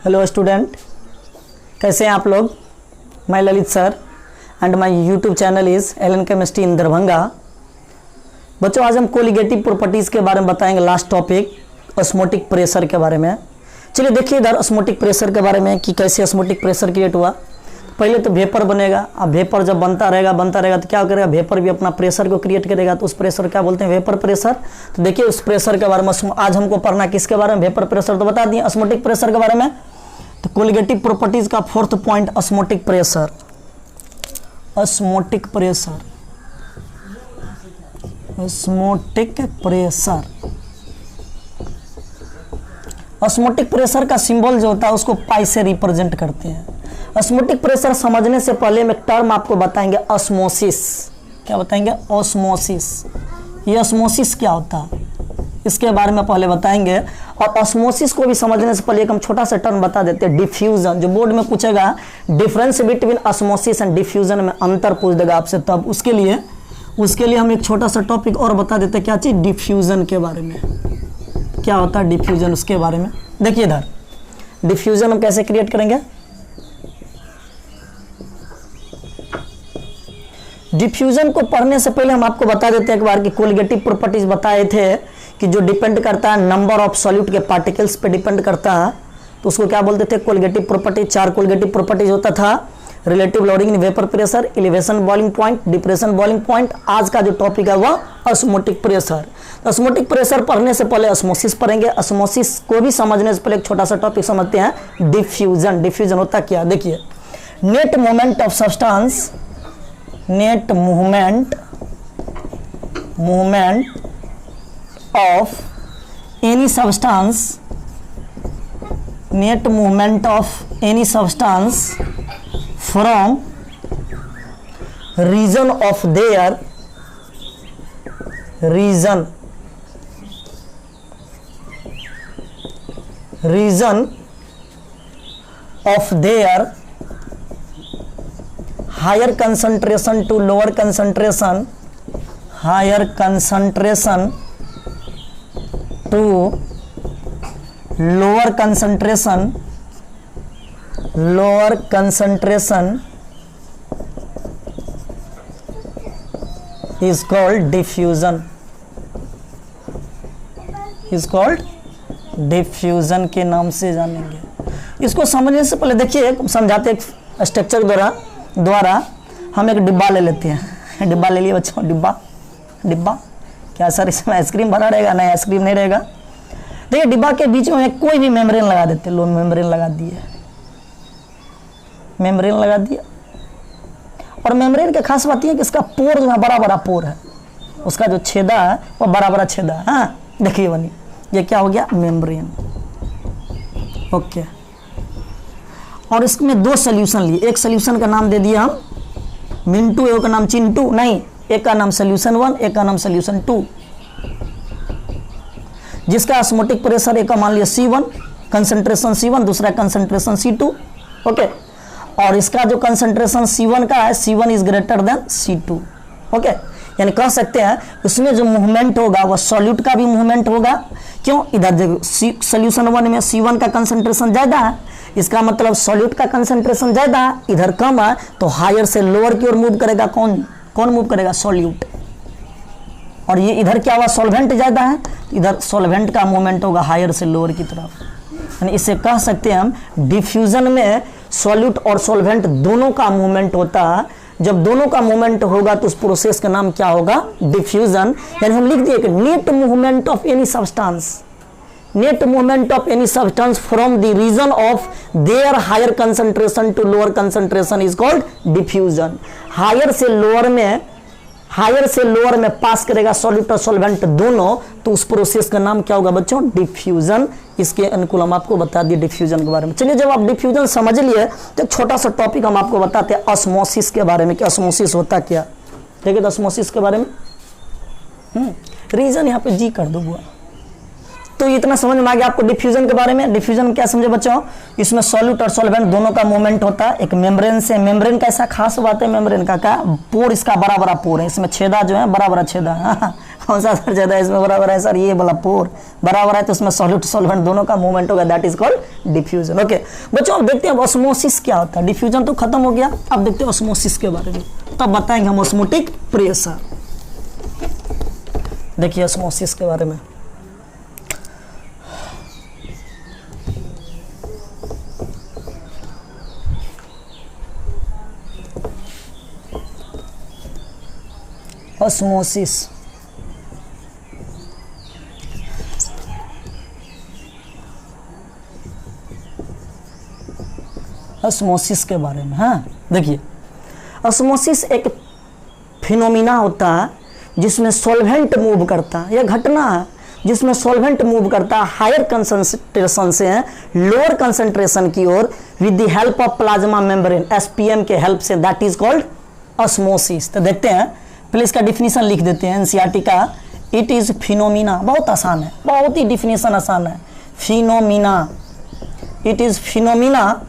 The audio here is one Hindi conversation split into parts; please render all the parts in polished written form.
हेलो स्टूडेंट, कैसे हैं आप लोग। मैं Lalit sir and my YouTube channel is Allen chemistry in Darbhanga. बच्चों, आज हम कोलिगेटिव प्रॉपर्टीज़ के बारे में बताएंगे। लास्ट टॉपिक ऑस्मोटिक प्रेशर के बारे में। चलिए देखिए इधर ऑस्मोटिक प्रेशर के बारे में कि कैसे ऑस्मोटिक प्रेशर क्रिएट हुआ। पहले तो वेपर बनेगा। अब वेपर जब बनता रहेगा तो क्या करेगा, वेपर भी अपना प्रेशर को क्रिएट करेगा। तो उस प्रेशर क्या बोलते हैं, वेपर प्रेशर। तो देखिए उस प्रेशर के बारे में आज हमको पढ़ना किसके बारे में, वेपर प्रेशर तो बता दिए, ऑस्मोटिक प्रेशर के बारे में। तो कोलिगेटिव प्रॉपर्टीज का fourth point osmotic pressure. Osmotic pressure, osmotic pressure. Osmotic pressure का सिंबल जो होता है उसको पाई से रिप्रेजेंट करते हैं। ऑस्मोटिक प्रेशर समझने से पहले हम एक टर्म आपको बताएंगे, ऑस्मोसिस। क्या बताएंगे, ऑस्मोसिस। ये ऑस्मोसिस क्या होता है इसके बारे में पहले बताएंगे। और ऑस्मोसिस को भी समझने से पहले एक हम छोटा सा टर्म बता देते हैं, डिफ्यूजन। जो बोर्ड में पूछेगा difference between osmosis and diffusion में अंतर पूछ देगा आपसे, तब उसके लिए हम एक छोटा सा टॉपिक और बता देते हैं। क्या चीज, डिफ्यूजन के बारे में। क्या होता है डिफ्यूजन, उसके बारे में देखिए। इधर डिफ्यूजन हम कैसे क्रिएट करेंगे। डिफ्यूजन को पढ़ने से पहले हम आपको बता देते हैं एक बार कि कोलिगेटिव प्रॉपर्टीज बताए थे कि जो डिपेंड करता है नंबर ऑफ सॉल्यूट के पार्टिकल्स पे डिपेंड करता है, तो उसको क्या बोलते थे, कोलिगेटिव प्रॉपर्टी। 4 कोलिगेटिव प्रॉपर्टीज होता था, relative loading in vapour pressure, elevation boiling point, depression boiling point. आज का जो टॉपिक है वह ऑस्मोटिक प्रेशर। ऑस्मोटिक प्रेशर पढ़ने से पहले ऑस्मोसिस पढ़ेंगे। ऑस्मोसिस को भी समझने से पहले एक छोटा सा टॉपिक समझते हैं, डिफ्यूजन। डिफ्यूजन होता क्या, देखिए, net movement of substance, net movement of any substance, net movement of any substance from region of their region of their higher concentration to lower concentration, higher concentration to lower concentration is called diffusion, is called diffusion के नाम से जानेंगे। इसको समझने से पहले देखिए समझाते एक स्ट्रक्चर द्वारा हम एक डिब्बा ले लेते हैं। डिब्बा ले लिए बच्चों, डिब्बा क्या सर इसमें आइसक्रीम भरा रहेगा, नहीं आइसक्रीम नहीं रहेगा। देखिए डिब्बा के बीच में कोई भी मेम्ब्रेन लगा देते, लो मेम्ब्रेन लगा दिए, मेम्ब्रेन लगा दिया। और मेम्ब्रेन की खास बात है कि इसका पोर जो है बड़ा बड़ा पोर है, उसका जो छेदा है वो बड़ा बड़ा छेदा है। हाँ देखिए बनी, ये क्या हो गया, मेम्ब्रेन। ओके, और इसमें 2 सोल्यूशन लिए। एक सोल्यूशन का नाम दे दिया हम मिंटू, एक का नाम चिंटू, नहीं, एक का नाम सोल्यूशन 1, एक का नाम सोल्यूशन 2। जिसका ऑस्मोटिक प्रेशर एक का मान लिया C1, कंसंट्रेशन C1, दूसरा कंसंट्रेशन C2। ओके, और इसका जो कंसंट्रेशन C1 का है, C1 is greater then C2। Okay, यानी कह सकते हैं उसमें जो मूवमेंट होगा वह सॉल्यूट का भी मूवमेंट होगा। क्यों, इधर देखो सोल्यूशन 1 में C1 का कंसंट्रेशन ज्यादा है, इसका मतलब सॉल्यूट का कंसंट्रेशन ज्यादा है, इधर कम है, तो हायर से लोअर की ओर मूव करेगा। कौन मूव करेगा, सॉल्यूट। और ये इधर क्या हुआ, सॉल्वेंट ज्यादा है, इधर सॉल्वेंट का मूवमेंट होगा हायर से लोअर की तरफ। यानी इससे कह सकते हैं हम डिफ्यूजन में सॉल्यूट और सॉल्वेंट दोनों का मूवमेंट होता है। जब दोनों का मूवमेंट होगा तो उस प्रोसेस का नाम क्या होगा, डिफ्यूजन। यानी हम लिख दिए कि net movement of any substance, net movement of any substance from the region of their higher concentration to lower concentration is called diffusion. Higher से लोअर में पास करेगा सॉल्यूट और सॉल्वेंट दोनों, तो उस प्रोसेस का नाम क्या होगा बच्चों, डिफ्यूजन। इसके अनुकूल हम आपको बता दिए डिफ्यूजन के बारे में। चलिए जब आप डिफ्यूजन समझ लिए तो एक छोटा सा टॉपिक हम आपको बताते हैं ऑस्मोसिस के बारे में कि ऑस्मोसिस होता क्या। देखिए तो ऑस्मोसिस के बारे में रीजन यहाँ पे जी कर दो बुआ। तो इतना समझ में आ गया आपको डिफ्यूजन के बारे में। डिफ्यूजन क्या समझे बच्चों, इसमें सॉल्यूट और सॉल्वेंट दोनों का मूवमेंट होता है। एक मेम्ब्रेन से, मेम्ब्रेन का ऐसा खास बात है मेम्ब्रेन का क्या, पोर इसका बड़ा बड़ा पोर है, इसमें छेदा जो है बड़ा बड़ा छेदा है, कौन सा सर ज़्यादा इसमें बराबर है सर, ये वाला 4 बराबर है, तो उसमें सॉल्यूट सॉल्वेंट दोनों का मूवमेंट होगा, that is called diffusion. Okay बच्चों, अब देखते हैं ऑस्मोसिस क्या होता है। डिफ्यूजन तो खत्म हो गया, अब देखते हैं ऑस्मोसिस के बारे में, तब बताएंगे हम ऑस्मोटिक प्रेशर। देखिए ऑस्मोसिस के बारे में, ऑस्मोसिस ऑस्मोसिस के बारे में। हाँ देखिए, ऑस्मोसिस एक फिनोमिना होता है जिसमें सॉल्वेंट मूव करता है, यह घटना है जिसमें सॉल्वेंट मूव करता है हायर कंसंट्रेशन से लोअर कंसंट्रेशन की ओर with the help of plasma membrane, SPM के हेल्प से, दैट इज कॉल्ड ऑस्मोसिस। तो देखते हैं, पहले इसका डिफिनीशन लिख देते हैं एनसीईआरटी का। इट इज फिनोमिना, बहुत आसान है, बहुत ही डिफिनीशन आसान है। Phenomena, it is phenomena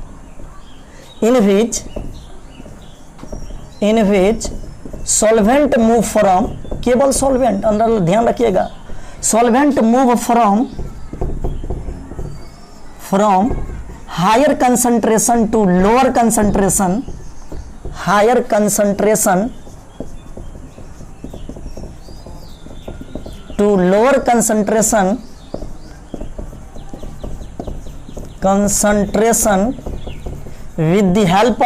in which solvent move from, केवल solvent, अंदर ध्यान रखिएगा, solvent move from higher concentration to lower concentration, higher concentration to lower concentration with the help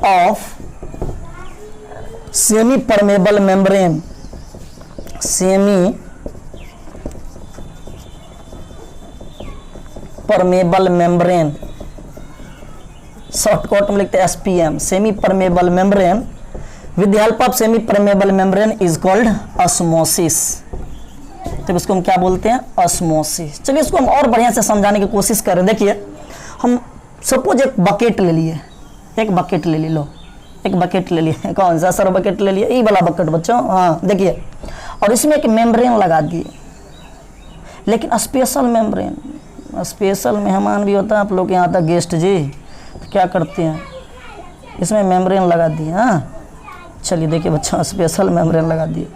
of semi permeable membrane, semi permeable membrane, shortcut में लिखते हैं SPM, semi permeable membrane, with the help of semi permeable membrane is called osmosis. तो इसको हम क्या बोलते हैं, ऑस्मोसिस। चलिए इसको हम और बढ़िया से समझाने की कोशिश करें। देखिए, हम सपोज एक बकेट ले लिए, एक बकेट ले लो, एक बकेट ले लिए, कौन सा सर बकेट ले लिए, ये वाला बकेट बच्चों। हाँ देखिए, और इसमें एक मेम्ब्रेन लगा दिए, लेकिन स्पेशल मेम्ब्रेन, स्पेशल मेहमान भी होता है आप लोग के यहाँ तक गेस्ट जी, तो क्या करते हैं, इसमें मेम्ब्रेन लगा दिए। हाँ चलिए देखिए बच्चों, स्पेशल मेम्ब्रेन लगा दिए,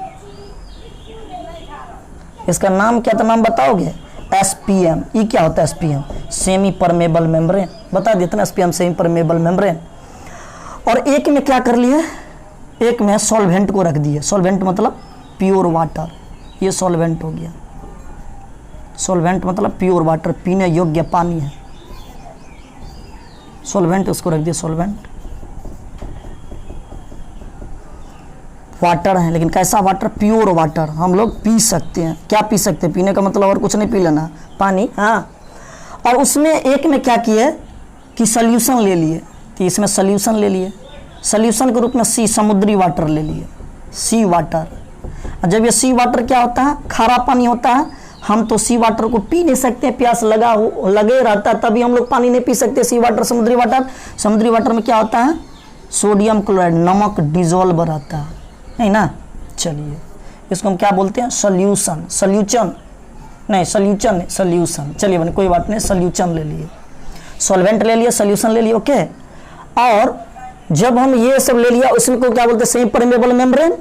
इसका नाम क्या था, नाम बताओगे, एसपीएम। ये क्या होता है एसपीएम, सेमी परमेबल मेम्ब्रेन, बता देते ना, एसपीएम सेमी परमेबल मेम्ब्रेन। और एक में क्या कर लिए, एक में सॉल्वेंट को रख दिए, सॉल्वेंट मतलब प्योर वाटर, ये सॉल्वेंट हो गया, सॉल्वेंट मतलब प्योर वाटर, पीने योग्य पानी है, सॉल्वेंट उसको रख दिए, सॉल्वेंट वाटर है, लेकिन कैसा वाटर, प्योर वाटर, हम लोग पी सकते हैं। क्या पी सकते हैं, पीने का मतलब और कुछ नहीं पी लेना, पानी। हाँ, और उसमें एक में क्या किए कि सॉल्यूशन ले लिए, तो इसमें सॉल्यूशन ले लिए, सॉल्यूशन के रूप में सी, समुद्री वाटर ले लिए, सी वाटर। जब ये सी वाटर क्या होता है, खारा पानी होता है, हम तो सी वाटर को पी नहीं सकते, प्यास लगे रहता है, तभी हम लोग पानी नहीं पी सकते। सी वाटर, समुद्री वाटर, समुद्री वाटर में क्या होता है, सोडियम क्लोराइड, नमक डिजोल्व रहता है, नहीं ना। चलिए इसको हम क्या बोलते हैं, सॉल्यूशन, सॉल्यूशन नहीं, सॉल्यूशन नहीं, सॉल्यूशन। चलिए बने, कोई बात नहीं, सॉल्यूशन ले लिए, सॉल्वेंट ले लिए, सॉल्यूशन ले लिए, ओके। और जब हम ये सब ले लिया, उसमें को क्या बोलते हैं, सेमी परमेबल मेम्ब्रेन,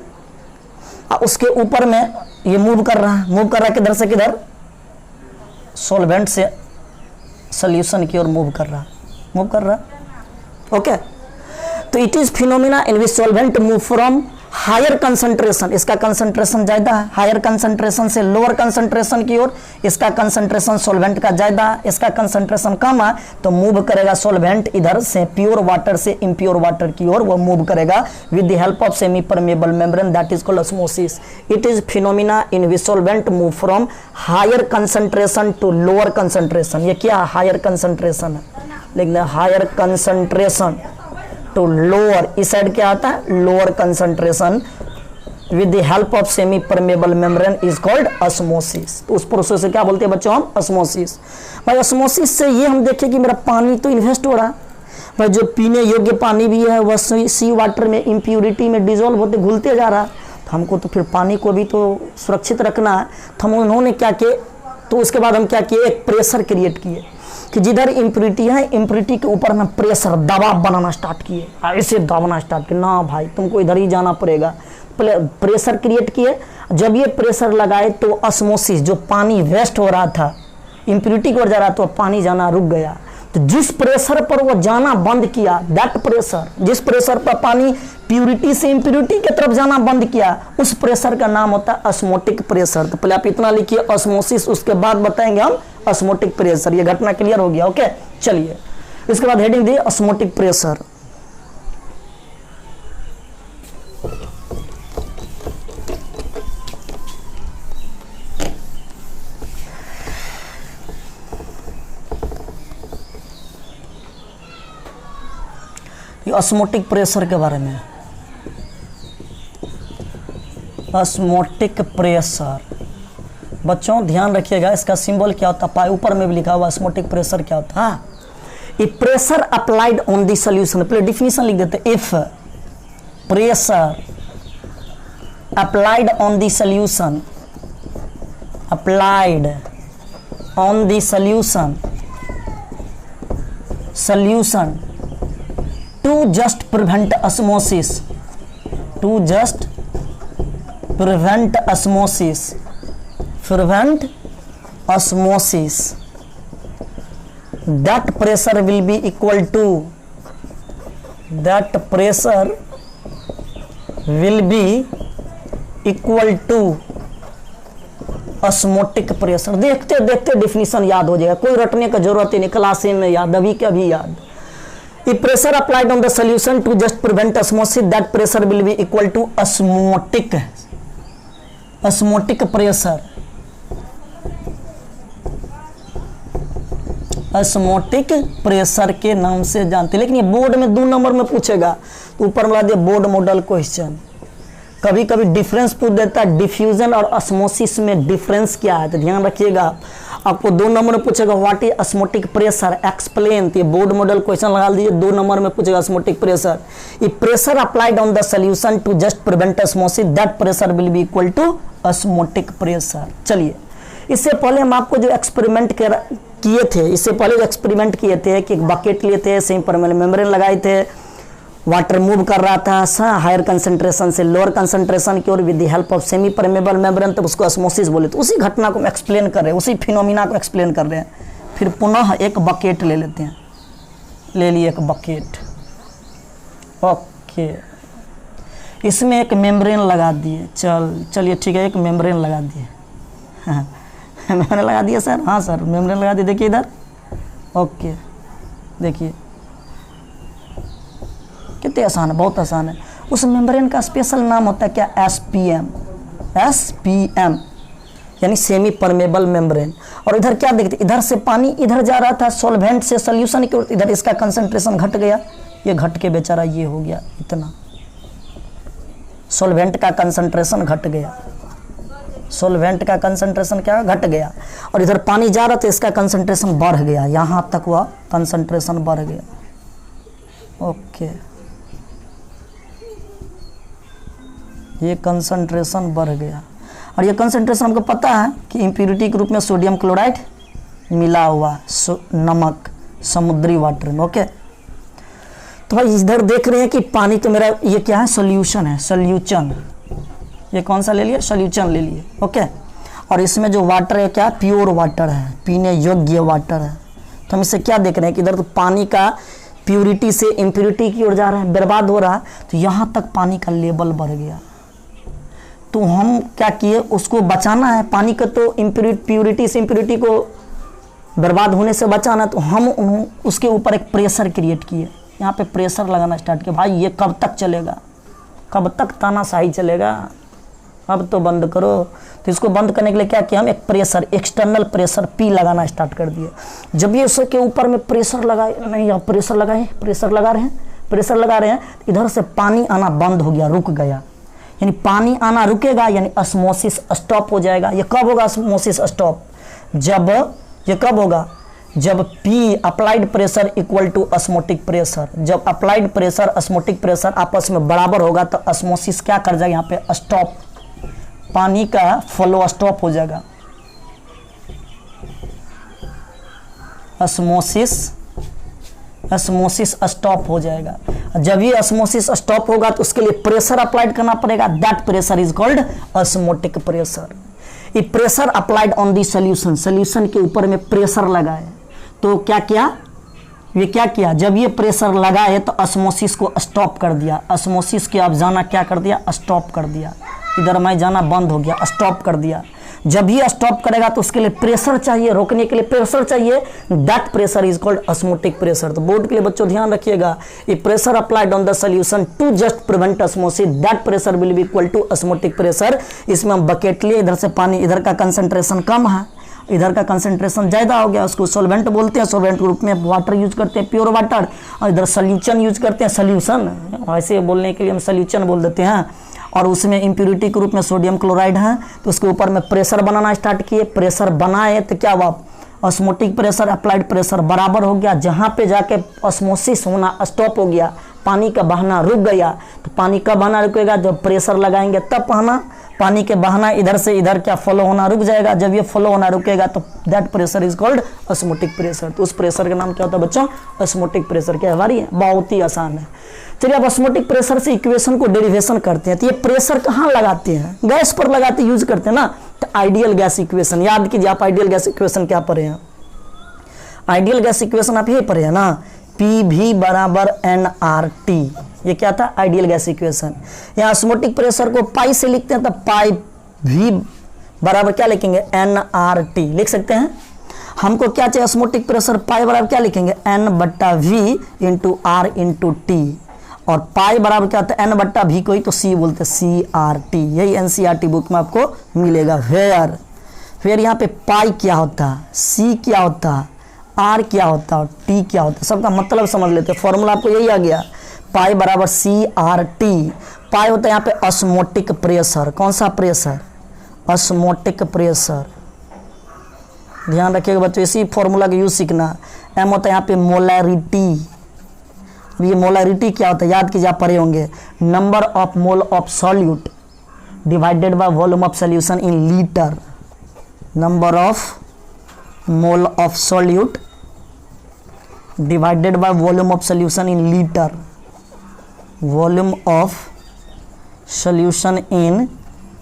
और उसके ऊपर में ये मूव कर रहा है, मूव कर रहा है किधर से किधर, सॉल्वेंट से सॉल्यूशन की ओर मूव कर रहा है, मूव कर रहा है, ओके। तो it is phenomena in which solvent move from higher concentration, इसका कंसंट्रेशन ज्यादा है, हायर कंसंट्रेशन से लोअर कंसंट्रेशन की ओर, इसका कंसंट्रेशन सॉल्वेंट का ज्यादा है, इसका कंसंट्रेशन कम है, तो मूव करेगा सॉल्वेंट इधर से प्योर वाटर से इम्प्योर वाटर की ओर वो मूव करेगा with the help of semi permeable membrane, that is called osmosis. It is phenomena in which solvent move from higher concentration to lower concentration. ये क्या हायर कंसंट्रेशन है, लेकिन हायर कंसंट्रेशन टू लोअर, इस साइड क्या आता है, lower concentration with the help of semi permeable membrane is called osmosis. तो उस प्रोसेस से क्या बोलते हैं बच्चों हम, ऑस्मोसिस। भाई ऑस्मोसिस से ये हम देखें कि मेरा पानी तो इन्वेस्ट हो रहा है, भाई जो पीने योग्य पानी भी है वह सी वाटर में इम्प्यूरिटी में डिजोल्व होते घुलते जा रहा है, तो हमको तो फिर पानी को भी तो सुरक्षित रखना है। तो हम उन्होंने क्या किए, तो उसके बाद हम क्या किए, एक प्रेशर क्रिएट किए। कि जिधर इम्प्यूरिटी है, इम्प्यूरिटी के ऊपर में प्रेशर, दबाव बनाना स्टार्ट किए, ऐसे दबाना स्टार्ट किए, ना भाई तुमको इधर ही जाना पड़ेगा, प्रेशर क्रिएट किए। जब ये प्रेशर लगाए तो ऑस्मोसिस, जो पानी वेस्ट हो रहा था इम्प्यूरिटी की ओर जा रहा, तो पानी जाना रुक गया। तो जिस प्रेशर पर वो जाना बंद किया, दैट प्रेशर, जिस प्रेशर पर पानी प्यूरिटी से इम्प्यूरिटी की तरफ जाना बंद किया, उस प्रेशर का नाम होता है ऑस्मोटिक प्रेशर। तो पहले आप इतना लिखिए ऑस्मोसिस, उसके बाद बताएंगे हम ऑस्मोटिक प्रेशर। ये घटना क्लियर हो गया, ओके। चलिए इसके बाद हेडिंग दी ऑस्मोटिक प्रेशर। ऑस्मोटिक प्रेशर के बारे में, ऑस्मोटिक प्रेशर बच्चों ध्यान रखिएगा, इसका सिंबल क्या होता है, ऊपर में भी लिखा हुआ ऑस्मोटिक प्रेशर क्या होता है। A pressure applied on the solution, पहले डिफिनीशन लिख देते, if pressure applied on the solution, applied on the solution, solution to just prevent osmosis, to just prevent osmosis, prevent osmosis, that pressure will be equal to, that pressure will be equal to osmotic pressure. देखते देखते डिफिनीशन याद हो जाएगा, कोई रटने का जरूरत ही नहीं, क्लास में याद, अभी क्या भी याद। If pressure applied on the solution to just prevent osmosis, that pressure will be equal to osmotic, osmotic pressure, osmotic pressure के नाम से जानते हैं। लेकिन ये बोर्ड में 2 नंबर में पूछेगा, तो ऊपर मिला दिया बोर्ड मॉडल क्वेश्चन। कभी कभी डिफरेंस पूछ देता है, डिफ्यूजन और ऑस्मोसिस में डिफरेंस क्या है, तो ध्यान रखिएगा। आपको 2 नंबर में पूछेगा what is osmotic pressure, explain, तो ये बोर्ड मॉडल क्वेश्चन लगा दीजिए। 2 नंबर में पूछेगा ऑस्मोटिक प्रेशर, ये pressure applied on the solution to just prevent osmosis, that pressure will be equal to osmotic pressure. चलिए इससे पहले हम आपको जो एक्सपेरिमेंट किए थे, इससे पहले जो एक्सपेरिमेंट किए थे कि एक बकेट लिए थे, सेमी परमेबल मेम्ब्रेन लगाए थे, वाटर मूव कर रहा था हायर कंसंट्रेशन से लोअर कंसंट्रेशन की ओर with the help of semi permeable membrane, तब उसको ऑस्मोसिस बोले। तो उसी घटना को हम एक्सप्लेन कर रहे हैं, उसी फिनोमिना को एक्सप्लेन कर रहे हैं। फिर पुनः एक बकेट ले लेते हैं, ले लिए एक बकेट, ओके, इसमें एक मेम्ब्रेन लगा दिए। चलिए ठीक है, एक मेम्ब्रेन लगा दिए, हाँ मेम्ब्रेन लगा दिया सर, हाँ सर मेम्ब्रेन लगा दिए, देखिए इधर, ओके देखिए कितने आसान है, बहुत आसान है। उस मेम्ब्रेन का स्पेशल नाम होता है क्या, एसपीएम, एसपीएम यानी सेमी परमेबल मेम्ब्रेन। और इधर क्या देखते, इधर से पानी इधर जा रहा था सॉल्वेंट से सॉल्यूशन की ओर, इधर इसका कंसंट्रेशन घट गया, ये घट के बेचारा ये हो गया इतना, सॉल्वेंट का कंसंट्रेशन घट गया, सॉल्वेंट का कंसंट्रेशन क्या घट गया, और इधर पानी जा रहा था इसका कंसंट्रेशन बढ़ गया, यहाँ तक वह कंसंट्रेशन बढ़ गया, ओके, ये कंसंट्रेशन बढ़ गया। और ये कंसंट्रेशन हमको पता है कि इम्प्यूरिटी के रूप में सोडियम क्लोराइड मिला हुआ, नमक समुद्री वाटर में, ओके। तो भाई इधर देख रहे हैं कि पानी तो मेरा ये क्या है, सोल्यूशन है, सोल्यूशन, ये कौन सा ले लिया, सोल्यूशन ले लिए, ओके। और इसमें जो वाटर है क्या, प्योर वाटर है, पीने योग्य वाटर है। तो हम इससे क्या देख रहे हैं कि इधर तो पानी का प्यूरिटी से इम्प्यूरिटी की ओर जा रहा है, बर्बाद हो रहा है, तो यहाँ तक पानी का लेवल बढ़ गया। तो हम क्या किए, उसको बचाना है पानी का, तो प्यूरिटी से इम्प्यूरिटी को बर्बाद होने से बचाना, तो हम उसके ऊपर एक प्रेशर क्रिएट किए, यहाँ पे प्रेशर लगाना स्टार्ट किया। भाई ये कब तक चलेगा, कब तक तानाशाही चलेगा, अब तो बंद करो। तो इसको बंद करने के लिए क्या किया, हम एक प्रेशर, एक्सटर्नल प्रेशर पी लगाना स्टार्ट कर दिए। जब ये उसके ऊपर में प्रेशर लगाए, नहीं आप प्रेशर लगाए, प्रेशर लगा रहे हैं, प्रेशर लगा रहे हैं, इधर से पानी आना बंद हो गया, रुक गया, यानी पानी आना रुकेगा, यानी ऑस्मोसिस स्टॉप हो जाएगा। ये कब होगा ऑस्मोसिस स्टॉप, जब ये कब होगा, जब P applied pressure equal to osmotic pressure, जब अप्लाइड प्रेशर ऑस्मोटिक प्रेशर आपस में बराबर होगा तो ऑस्मोसिस क्या कर जाएगा, यहाँ पे स्टॉप, पानी का फ्लो स्टॉप हो जाएगा। osmosis स्टॉप हो जाएगा। जब ये osmosis स्टॉप होगा तो उसके लिए प्रेशर अप्लाइड करना पड़ेगा, that pressure is called osmotic pressure. ये pressure applied on the solution, solution के ऊपर में प्रेशर लगाए तो क्या किया, ये क्या किया, जब ये प्रेशर लगाए तो osmosis को स्टॉप कर दिया, osmosis के अब जाना क्या कर दिया, स्टॉप कर दिया, इधर मैं जाना बंद हो गया, स्टॉप कर दिया। जब ये स्टॉप करेगा तो उसके लिए प्रेशर चाहिए, रोकने के लिए प्रेशर चाहिए, that pressure is called osmotic pressure. तो बोर्ड के लिए बच्चों ध्यान रखिएगा, ये pressure applied on the solution to just prevent osmosis, that pressure will be equal to osmotic pressure. इसमें हम बकेट लिए, इधर से पानी, इधर का कंसंट्रेशन कम है, इधर का कंसंट्रेशन ज़्यादा हो गया, उसको सॉल्वेंट बोलते हैं, सॉल्वेंट के रूप में वाटर यूज करते हैं, प्योर वाटर, और इधर सोल्यूशन यूज करते हैं, सोल्यूशन, ऐसे बोलने के लिए हम सोल्यूशन बोल देते हैं, और उसमें इम्प्यूरिटी के रूप में सोडियम क्लोराइड है। तो उसके ऊपर में प्रेशर बनाना स्टार्ट किए, प्रेशर बनाए तो क्या हुआ, ऑस्मोटिक प्रेशर अप्लाइड प्रेशर बराबर हो गया, जहाँ पे जाके ऑस्मोसिस होना स्टॉप हो गया, पानी का बहना रुक गया। तो पानी का बहना रुकेगा जब प्रेशर लगाएंगे तब बहना, पानी के बहना इधर से इधर क्या फ्लो होना रुक जाएगा, जब ये फ्लो होना रुकेगा तो that pressure is called osmotic pressure. तो उस प्रेशर का नाम क्या होता है बच्चों, ऑस्मोटिक प्रेशर। क्या हमारी है, बहुत ही आसान है। चलिए अब ऑस्मोटिक प्रेशर से इक्वेशन को डेरिवेशन करते हैं। तो ये प्रेशर कहाँ लगाते हैं, गैस पर लगाते यूज करते हैं ना। तो आइडियल गैस इक्वेशन याद कीजिए, आप आइडियल गैस इक्वेशन क्या पढ़े हैं, आइडियल गैस इक्वेशन आप यही पढ़े हैं ना, PV बराबर nRT, ये क्या था, आइडियल गैस इक्वेशन। यहाँ ऑस्मोटिक प्रेशर को पाई से लिखते हैं तो पाई V बराबर क्या लिखेंगे, nRT लिख सकते हैं। हमको क्या चाहिए, ऑस्मोटिक प्रेशर पाई बराबर क्या लिखेंगे, N/V into R into T, और पाई बराबर क्या होता है, N/V को ही तो C बोलते हैं, CRT, यही NCERT बुक में आपको मिलेगा। फिर यहाँ पे पाई क्या होता है, C क्या होता है, R क्या होता है और T क्या होता है, सबका मतलब समझ लेते हैं। फॉर्मूला आपको यही आ गया, पाई बराबर CRT। पाई होता है यहाँ पे ऑस्मोटिक प्रेशर, कौन सा प्रेशर, ऑस्मोटिक प्रेशर। ध्यान रखिएगा बच्चों, इसी फॉर्मूला का यूज सीखना। M होता है यहाँ पे मोलैरिटी, ये मोलैरिटी क्या होता है याद कीजिए, आप पढ़े होंगे, number of mole of solute divided by volume of solution in litre, number of mole of solute divided by volume of solution in litre, volume of solution in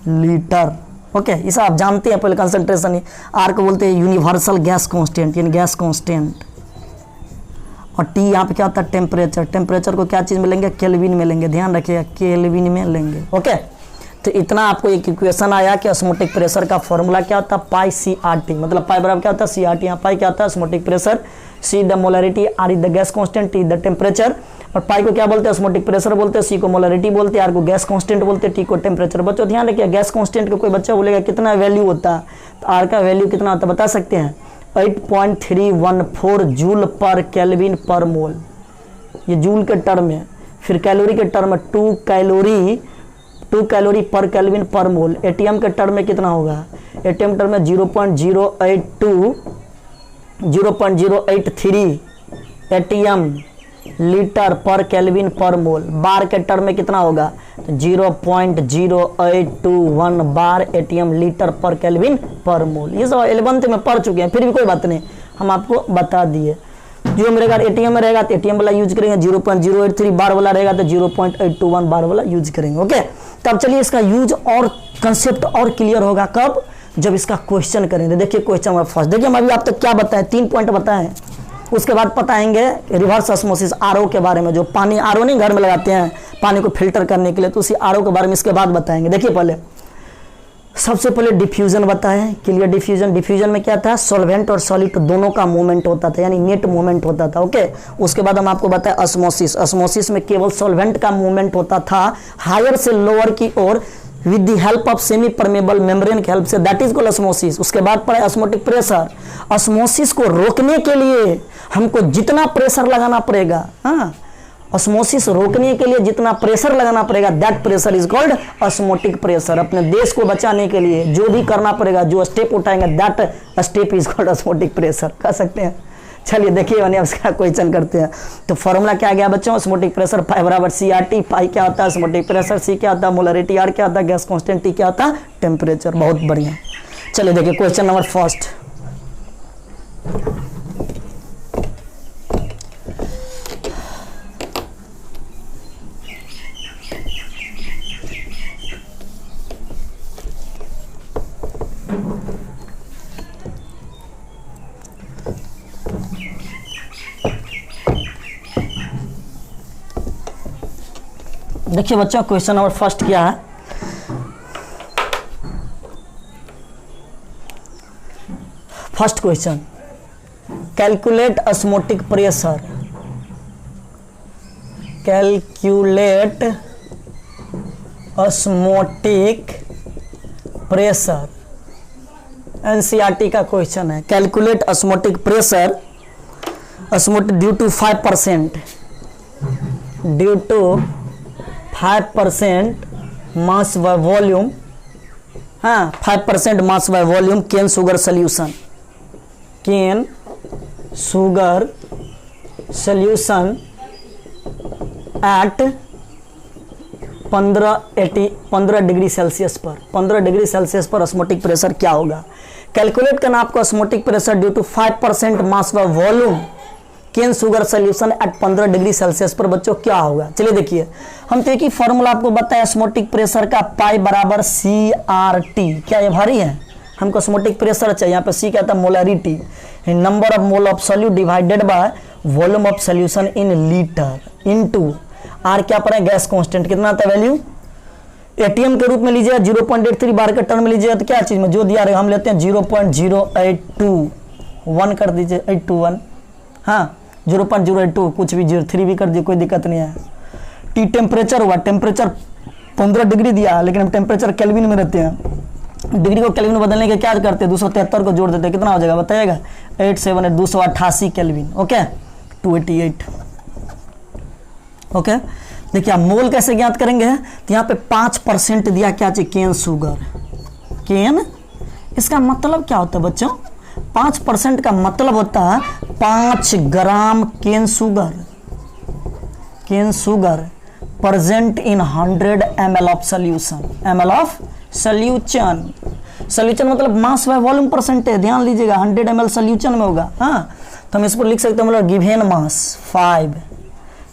litre. Okay, इसे आप जानते हैं पहले, कंसंट्रेशन आर को बोलते हैं यूनिवर्सल गैस कांस्टेंट, यानी गैस कांस्टेंट, और टी यहाँ पे क्या होता है, टेम्परेचर। टेम्परेचर को क्या चीज़ में लेंगे, केल्विन में लेंगे, ध्यान रखिएगा केल्विन में लेंगे। ओके, तो इतना आपको एक इक्वेशन आया कि ऑस्मोटिक प्रेशर का फॉर्मूला क्या होता है, पाई CRT, मतलब पाई बराबर क्या होता है, CRT। यहाँ पाई क्या होता है, osmotic pressure, C the molarity, R is the gas constant, T the temperature. और पाई को क्या बोलते हैं, ऑस्मोटिक प्रेशर बोलते हैं, C को मोलरिटी बोलते हैं, R को गैस कांस्टेंट बोलते हैं, T को टेम्परेचर। बच्चों ध्यान रखिए, गैस कांस्टेंट को कोई बच्चा बोलेगा कितना वैल्यू होता है, तो R का वैल्यू कितना होता है बता सकते हैं, 8.314 जूल पर केल्विन पर मोल, ये जूल के टर्म में। फिर कैलोरी के टर्म में 2 कैलोरी पर केल्विन पर मोल। एटीएम के टर्म में कितना होगा, एटीएम टर्म में 0.083 एटीएम लीटर पर केल्विन पर मोल। बार के टर्म में कितना होगा, तो 0.0821 बार एटीएम लीटर पर केल्विन पर मोल। ये सब 11th में पढ़ चुके हैं, फिर भी कोई बात नहीं, हम आपको बता दिए। जो मेरे घर एटीएम में रहेगा तो एटीएम वाला यूज करेंगे, 0.083 बार वाला रहेगा तो 0.821 बार वाला यूज करेंगे। ओके, तब चलिए इसका यूज और कंसेप्ट और क्लियर होगा कब, जब इसका क्वेश्चन करेंगे। देखिए क्वेश्चन फर्स्ट, देखिए हम अभी आप तक क्या बताएं, 3 पॉइंट बताएं, उसके बाद बताएंगे रिवर्स ऑस्मोसिस, आरओ के बारे में, जो पानी आरओ नहीं घर में लगाते हैं पानी को फिल्टर करने के लिए, तो उसी आरओ के बारे में इसके बाद बताएंगे। देखिए पहले सबसे पहले डिफ्यूजन बताएं, क्लियर डिफ्यूजन। डिफ्यूजन में क्या था, सॉल्वेंट और सॉलिड दोनों का मूवमेंट होता था, यानी नेट मूवमेंट होता था। ओके, उसके बाद हम आपको बताएं ऑस्मोसिस। ऑस्मोसिस में केवल सॉल्वेंट का मूवमेंट होता था हायर से लोअर की ओर with the help of semi permeable membrane के हेल्प से, दैट इज कॉल्ड ऑस्मोसिस। उसके बाद पढ़ा ऑस्मोटिक प्रेशर। ऑस्मोसिस को रोकने के लिए हमको जितना प्रेशर लगाना पड़ेगा, हाँ, ऑस्मोसिस रोकने के लिए जितना प्रेशर लगाना पड़ेगा, that pressure is called osmotic pressure. अपने देश को बचाने के लिए जो भी करना पड़ेगा, जो स्टेप उठाएंगे, that step is called osmotic pressure, कह सकते हैं। चलिए देखिए मैंने उसका क्वेश्चन करते हैं। तो फॉर्मूला क्या आ गया बच्चों, ऑस्मोटिक प्रेशर पाई बराबर CRT। पाई क्या होता है, ऑस्मोटिक प्रेशर, C क्या होता है मोलरिटी, R क्या होता है गैस कांस्टेंट, T क्या होता है टेम्परेचर। बहुत बढ़िया। चलिए देखिए क्वेश्चन नंबर फर्स्ट, देखिए बच्चों, क्वेश्चन नंबर फर्स्ट क्या है। First question, calculate osmotic pressure. Calculate osmotic pressure, NCERT का क्वेश्चन है। Calculate osmotic pressure, osmotic due to 5%, due to 5% mass by volume, हाँ 5% mass by volume cane sugar solution, cane sugar solution at 15 degree Celsius पर। 15 डिग्री सेल्सियस पर ऑस्मोटिक प्रेशर क्या होगा। कैलकुलेट करना आपको osmotic pressure due to 5% mass by volume cane sugar solution at 15 degree Celsius पर बच्चों क्या होगा। चलिए देखिए, हम तो एक ही फॉर्मूला आपको बताया ऑस्मोटिक प्रेशर का, पाई बराबर CRT। क्या ये भारी है, हमको ऑस्मोटिक प्रेशर चाहिए। यहाँ पे C क्या था, molarity, number of mole of solute divided by volume of solution in litre, into R क्या पड़ा है, गैस कांस्टेंट। कितना आता है वैल्यू, ATM के रूप में लीजिए 0.83 बार के टर्म में लीजिए तो क्या चीज में जो दिया रहेगा हम लेते हैं 0.0821 कर दीजिए, 821, हाँ 0.082, कुछ भी 03 भी कर दिए, कोई दिक्कत नहीं है। T टेम्परेचर हुआ, टेम्परेचर 15 डिग्री दिया, लेकिन हम टेम्परेचर केल्विन में रहते हैं। डिग्री को केल्विन में बदलने के क्या करते हैं, 273 को जोड़ देते हैं, कितना हो जाएगा बताइएगा, 878, 288 केल्विन, ओके 288, ओके। देखिए आप मोल कैसे ज्ञात करेंगे, तो यहाँ पे 5% दिया, क्या चाहिए, केन शुगर, केन, इसका मतलब क्या होता है बच्चों, 5% का मतलब होता है 5 gram cane sugar, cane sugar present in 100 ml of solution, ml of solution, solution मतलब मास बाय वॉल्यूम परसेंटेज, ध्यान लीजिएगा 100 ml सोल्यूशन में होगा, हाँ तो हम इस पर लिख सकते हैं, मतलब given mass 5,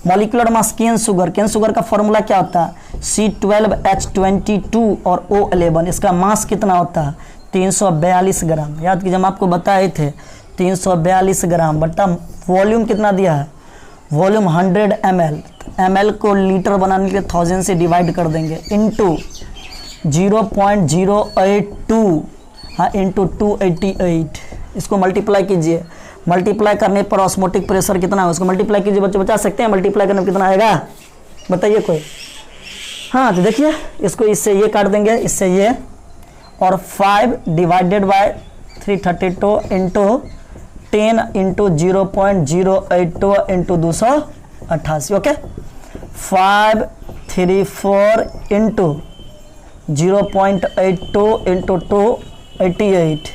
molecular mass cane sugar का फॉर्मूला क्या होता है, C12H22 और O11, इसका मास कितना होता है 342 ग्राम। याद कीजिए हम आपको बताए थे 342 ग्राम बट्टा वॉल्यूम कितना दिया है, वॉल्यूम 100 ml, ml को लीटर बनाने के लिए 1000 से डिवाइड कर देंगे, इंटू 0.082, हाँ इंटू 288, इसको मल्टीप्लाई कीजिए, मल्टीप्लाई करने पर ऑस्मोटिक प्रेशर कितना है उसको मल्टीप्लाई कीजिए, बच्चे बता सकते हैं मल्टीप्लाई करने पर कितना आएगा, बताइए कोई। हाँ तो देखिए इसको इससे ये काट देंगे, इससे ये, और 5 divided by 332 into 10 into 0.082 into 288, okay 534 into 0.82 into 288,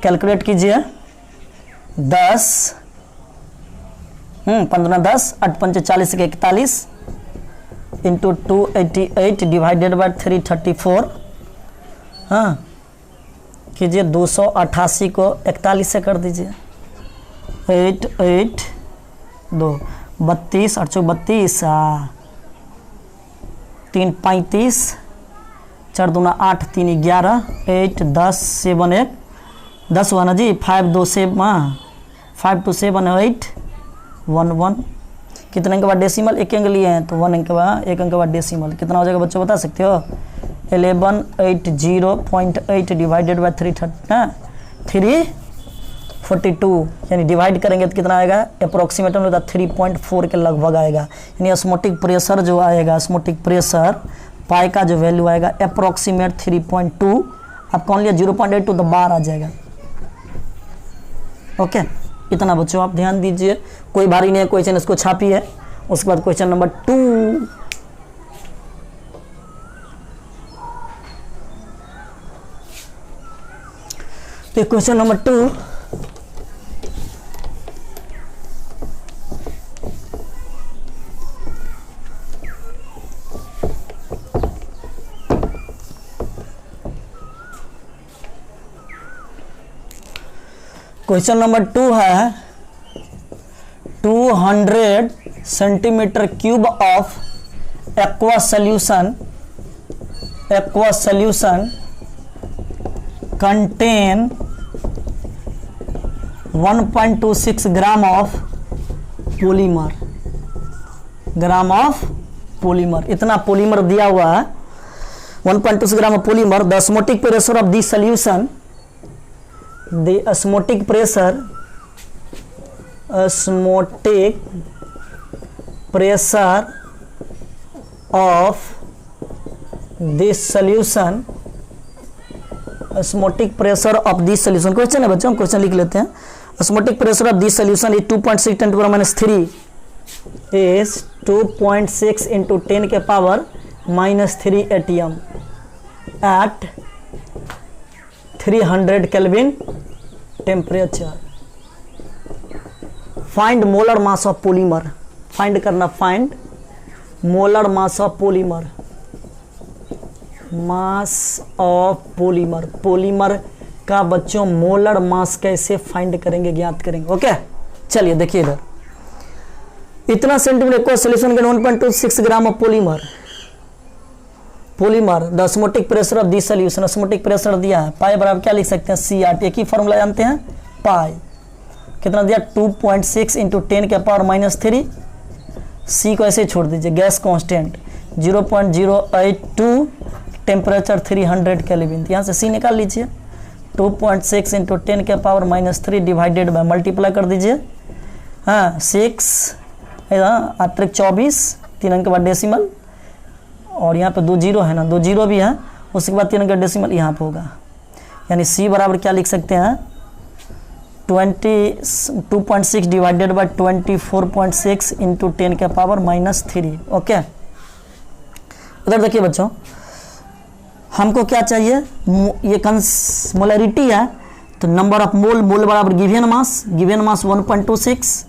calculate कीजिए 10, 15 10 8 5 40 41 इंटू 288 डिवाइडेड बाय 334, हाँ कीजिए 288 को 41 से कर दीजिए, 8 8 2 32 8 32 3 35 4 2 8 3 11 8 10 7 1 10 हुआ ना जी, 5 2 7 5 2 7 8 1 1, कितने के बाद डेसिमल, एक अंक लिए हैं तो 1 अंक के बाद, एक अंक के बाद डेसिमल, कितना हो जाएगा बच्चों बता सकते हो, 1180.8 डिवाइडेड बाय 342, यानी डिवाइड करेंगे तो कितना आएगा, अप्रोक्सीमेट में 3.4 के लगभग आएगा, यानी ऑस्मोटिक प्रेशर जो आएगा, ऑस्मोटिक प्रेशर पाई का जो वैल्यू आएगा अप्रोक्सीमेट 3.2, आप कौन लिया 0.82 तो बाहर आ जाएगा, ओके इतना बच्चों आप ध्यान दीजिए, कोई भारी नहीं है क्वेश्चन, इसको छापिए। उसके बाद क्वेश्चन नंबर 2, तो क्वेश्चन नंबर 2, क्वेश्चन नंबर 2 है 200 centimetre cube of aqua solution contain 1.26 gram of polymer, gram of polymer, इतना पोलीमर दिया हुआ है 1.26 gram of polymer. The osmotic pressure of this solution, the osmotic pressure, osmotic pressure of this solution, osmotic pressure of this solution, question है बच्चों, क्वेश्चन लिख लेते हैं। Osmotic pressure of this solution is 2.6 × 10⁻³ is 2.6 into 10 के power -3 atm at 300 Kelvin temperature. Find molar mass of polymer, find करना, find molar mass of polymer, mass of polymer, polymer का बच्चों मोलर मास कैसे फाइंड करेंगे, ज्ञात करेंगे। ओके चलिए देखिए इधर, इतना सेंटीमीटर को सॉल्यूशन के 1.26 gram of polymer, polymer the osmotic pressure of this solution, osmotic pressure दिया है पाई बराबर क्या लिख सकते हैं, C8, एक ही फॉर्मूला जानते हैं पाई, कितना दिया 2.6 × 10 के पावर -3, C को ऐसे छोड़ दीजिए, गैस कांस्टेंट 0.082, टेम्परेचर 300 केल्विन, यहाँ से C निकाल लीजिए, 2.6 × 10 के पावर -3 डिवाइडेड बाय, मल्टीप्लाई कर दीजिए, हाँ 6 अतिरिक्त 24, 3 अंक के बाद डेसिमल, और यहाँ पे 2 जीरो है ना, 2 जीरो भी है, उसके बाद 3 अंक का डेसिमल यहाँ पे होगा, यानी C बराबर क्या लिख सकते हैं 2.6 डिवाइडेड बाय 24.6 × 10 के पावर -3। ओके उधर देखिए बच्चों, हमको क्या चाहिए, ये मोलरिटी है तो नंबर ऑफ मोल, मोल बराबर गिवन मास 1.26,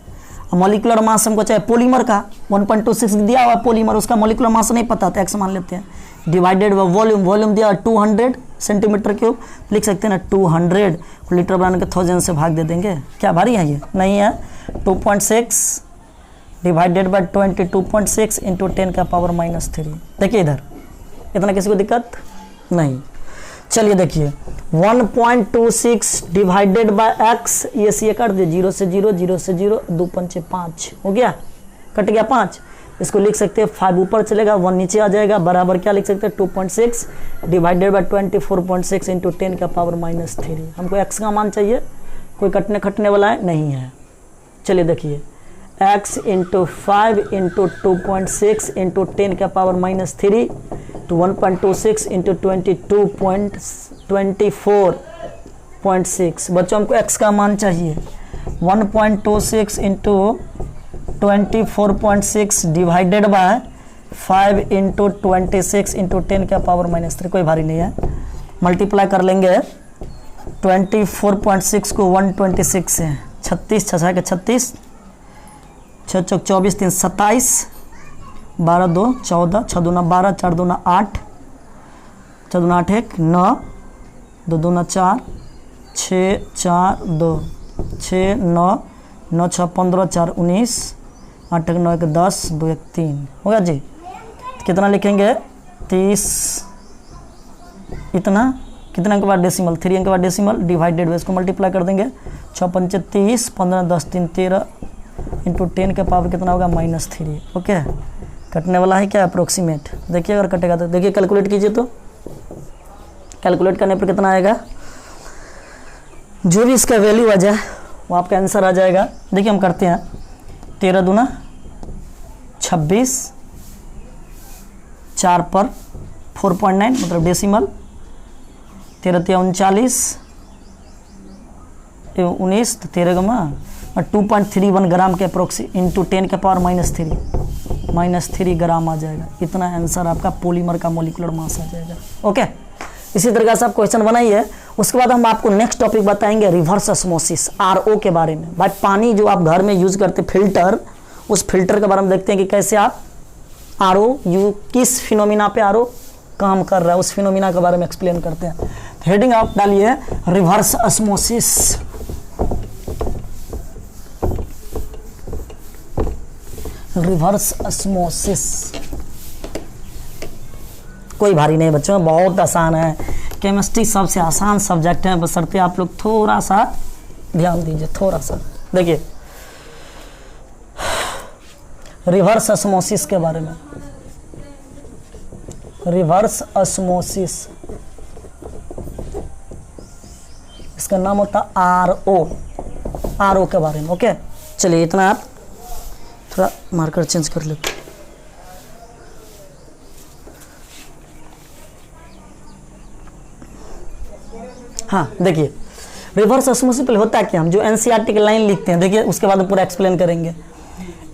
मॉलिक्यूलर मास हमको चाहिए पोलीमर का 1.26 दिया हुआ पोलीमर, उसका मॉलिक्यूलर मास नहीं पता था, x मान लेते हैं, डिवाइडेड बाय वॉल्यूम, वॉल्यूम दिया 200 सेंटीमीटर क्यूब, लिख सकते हैं ना 200 लीटर बनाने के 1000 से भाग दे देंगे, क्या भारी है ये नहीं है, 2.6 डिवाइडेड बाय 22.6 × 10 का पावर -3। देखिए इधर, इतना किसी को दिक्कत नहीं। चलिए देखिए 1.26 डिवाइडेड बाय x, ये सी कर दे, 0 से 0, 0 से 0, 2 पंचे 5 हो गया, कट गया 5, इसको लिख सकते हैं 5 ऊपर चलेगा 1 नीचे आ जाएगा, बराबर क्या लिख सकते हैं 2.6 डिवाइडेड बाय 24.6 × 10 का पावर -3। हमको x का मान चाहिए, कोई कटने खटने वाला है नहीं है। चलिए देखिए x × 5 × 2.6 × 10 का पावर -3 तो 1.26 × 22.24.6, बच्चों हमको x का मान चाहिए 1.26 × 24.6 डिवाइडेड बाय 5 × 26 × 10 का पावर -3, कोई भारी नहीं है, मल्टीप्लाई कर लेंगे 24.6 को 126 से, 36 6 के 36, 6 चौक 24, 3 27, 12 2 14, 6 दूना 12, 4 दूना 8, 4 दूना 8 1 9, 2 दूना 4, 6 4 2, 6 9 9 6 15, 4 19, 8 1 9 1 10, 2 1 3 होगा जी। कितना लिखेंगे 30, इतना कितना के बाद डेसिमल, 3 अंक के बाद डेसिमल, डिवाइडेड बाय, इसको मल्टीप्लाई कर देंगे 6 पंचे 30, 15 10 3 13 × 10 के पावर कितना होगा -3। ओके कटने वाला है क्या अप्रोक्सीमेट, देखिए अगर कटेगा तो देखिए कैलकुलेट कीजिए, तो कैलकुलेट करने पर कितना आएगा, जो भी इसका वैल्यू आ जाए वो आपका आंसर आ जाएगा। देखिए हम करते हैं 13 दूना 26, 4 पर 4.9 मतलब डेसिमल, 13 39, 19 तो 13 गमा 2.31 ग्राम के अप्रोक्सी इंटू 10 के पावर -3 ग्राम आ जाएगा। इतना आंसर आपका पॉलीमर का मोलिकुलर मास आ जाएगा। ओके इसी तरह से आप क्वेश्चन बनाइए। उसके बाद हम आपको नेक्स्ट टॉपिक बताएंगे रिवर्स ऑस्मोसिस आरओ के बारे में। भाई पानी जो आप घर में यूज करते फिल्टर, उस फिल्टर के बारे में देखते हैं कि कैसे आप आरओ किस फिनोमिना पे आरओ काम कर रहा है, उस फिनोमिना के बारे में एक्सप्लेन करते हैं। हेडिंग आप डालिए रिवर्स ऑस्मोसिस। रिवर्स ऑस्मोसिस कोई भारी नहीं बच्चों, बहुत आसान है। केमिस्ट्री सबसे आसान सब्जेक्ट है, बशर्ते आप लोग थोड़ा सा ध्यान दीजिए, थोड़ा सा। देखिए रिवर्स ऑस्मोसिस के बारे में, रिवर्स ऑस्मोसिस, इसका नाम होता आरओ के बारे में। ओके चलिए इतना, आप थोड़ा मार्कर चेंज कर लेते। हाँ देखिए रिवर्स ऑस्मोसिस पहले होता है क्या, हम जो एनसीईआरटी की लाइन लिखते हैं, देखिए उसके बाद पूरा एक्सप्लेन करेंगे।